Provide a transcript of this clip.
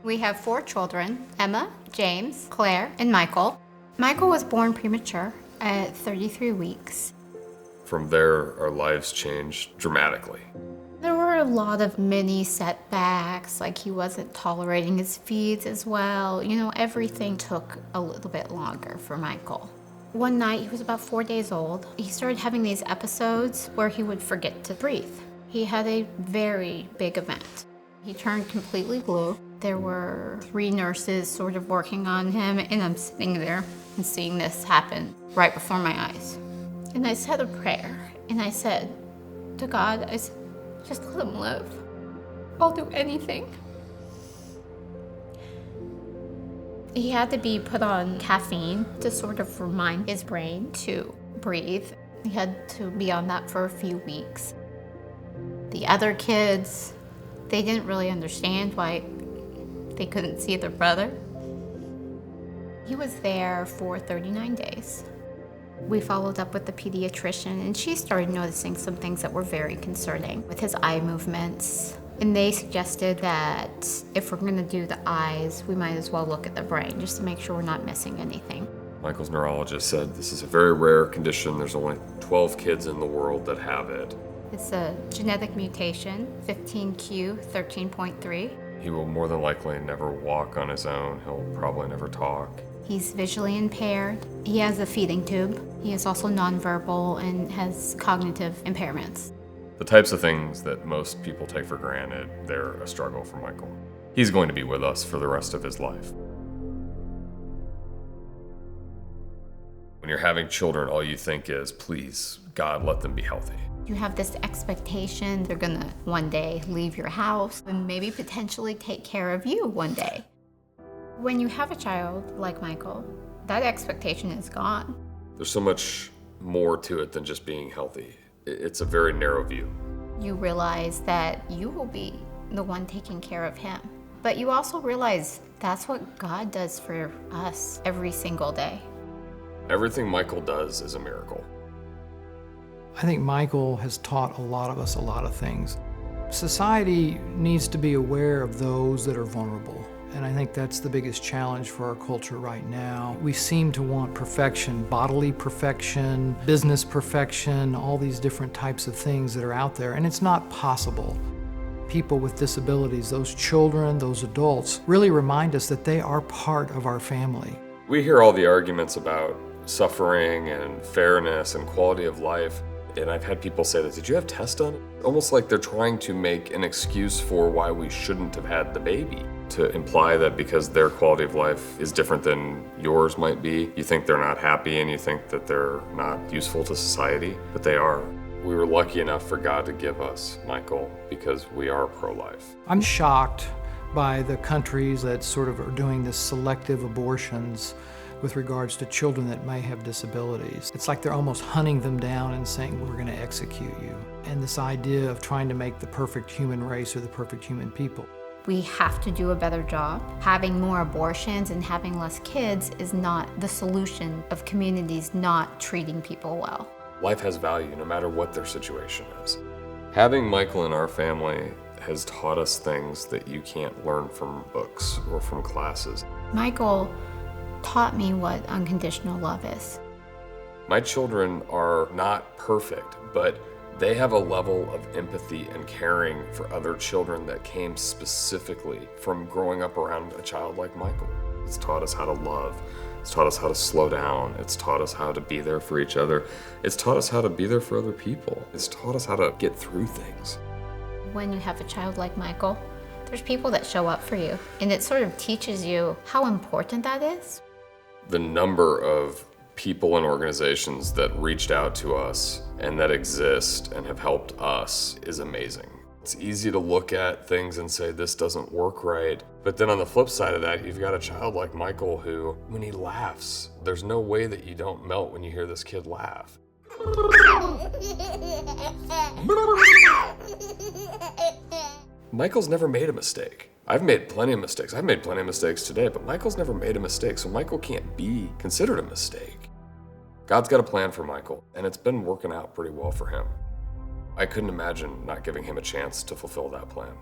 We have 4 children: Emma, James, Claire, and Michael. Michael was born premature at 33 weeks. From there, our lives changed dramatically. There were a lot of mini setbacks, like he wasn't tolerating his feeds as well. Everything took a little bit longer for Michael. One night, he was about 4 days old. He started having these episodes where he would forget to breathe. He had a very big event. He turned completely blue. There were 3 nurses sort of working on him, and I'm sitting there and seeing this happen right before my eyes. And I said a prayer, and I said to God, I said, just let him live. I'll do anything. He had to be put on caffeine to sort of remind his brain to breathe. He had to be on that for a few weeks. The other kids, they didn't really understand why they couldn't see their brother. He was there for 39 days. We followed up with the pediatrician, and she started noticing some things that were very concerning with his eye movements. And they suggested that if we're going to do the eyes, we might as well look at the brain just to make sure we're not missing anything. Michael's neurologist said this is a very rare condition. There's only 12 kids in the world that have it. It's a genetic mutation, 15q13.3. He will more than likely never walk on his own. He'll probably never talk. He's visually impaired. He has a feeding tube. He is also nonverbal and has cognitive impairments. The types of things that most people take for granted, they're a struggle for Michael. He's going to be with us for the rest of his life. When you're having children, all you think is, please, God, let them be healthy. You have this expectation they're gonna one day leave your house and maybe potentially take care of you one day. When you have a child like Michael, that expectation is gone. There's so much more to it than just being healthy. It's a very narrow view. You realize that you will be the one taking care of him. But you also realize that's what God does for us every single day. Everything Michael does is a miracle. I think Michael has taught a lot of us a lot of things. Society needs to be aware of those that are vulnerable. And I think that's the biggest challenge for our culture right now. We seem to want perfection, bodily perfection, business perfection, all these different types of things that are out there, and it's not possible. People with disabilities, those children, those adults, really remind us that they are part of our family. We hear all the arguments about suffering and fairness and quality of life. And I've had people say that, did you have tests done? Almost like they're trying to make an excuse for why we shouldn't have had the baby. To imply that because their quality of life is different than yours might be, you think they're not happy and you think that they're not useful to society, but they are. We were lucky enough for God to give us Michael because we are pro-life. I'm shocked by the countries that sort of are doing this selective abortions with regards to children that may have disabilities. It's like they're almost hunting them down and saying, we're going to execute you. And this idea of trying to make the perfect human race or the perfect human people. We have to do a better job. Having more abortions and having less kids is not the solution of communities not treating people well. Life has value no matter what their situation is. Having Michael in our family has taught us things that you can't learn from books or from classes. Michael taught me what unconditional love is. My children are not perfect, but they have a level of empathy and caring for other children that came specifically from growing up around a child like Michael. It's taught us how to love. It's taught us how to slow down. It's taught us how to be there for each other. It's taught us how to be there for other people. It's taught us how to get through things. When you have a child like Michael, there's people that show up for you, and it sort of teaches you how important that is. The number of people and organizations that reached out to us and that exist and have helped us is amazing. It's easy to look at things and say, this doesn't work right. But then on the flip side of that, you've got a child like Michael who, when he laughs, there's no way that you don't melt when you hear this kid laugh. Michael's never made a mistake. I've made plenty of mistakes. I've made plenty of mistakes today, but Michael's never made a mistake, so Michael can't be considered a mistake. God's got a plan for Michael, and it's been working out pretty well for him. I couldn't imagine not giving him a chance to fulfill that plan.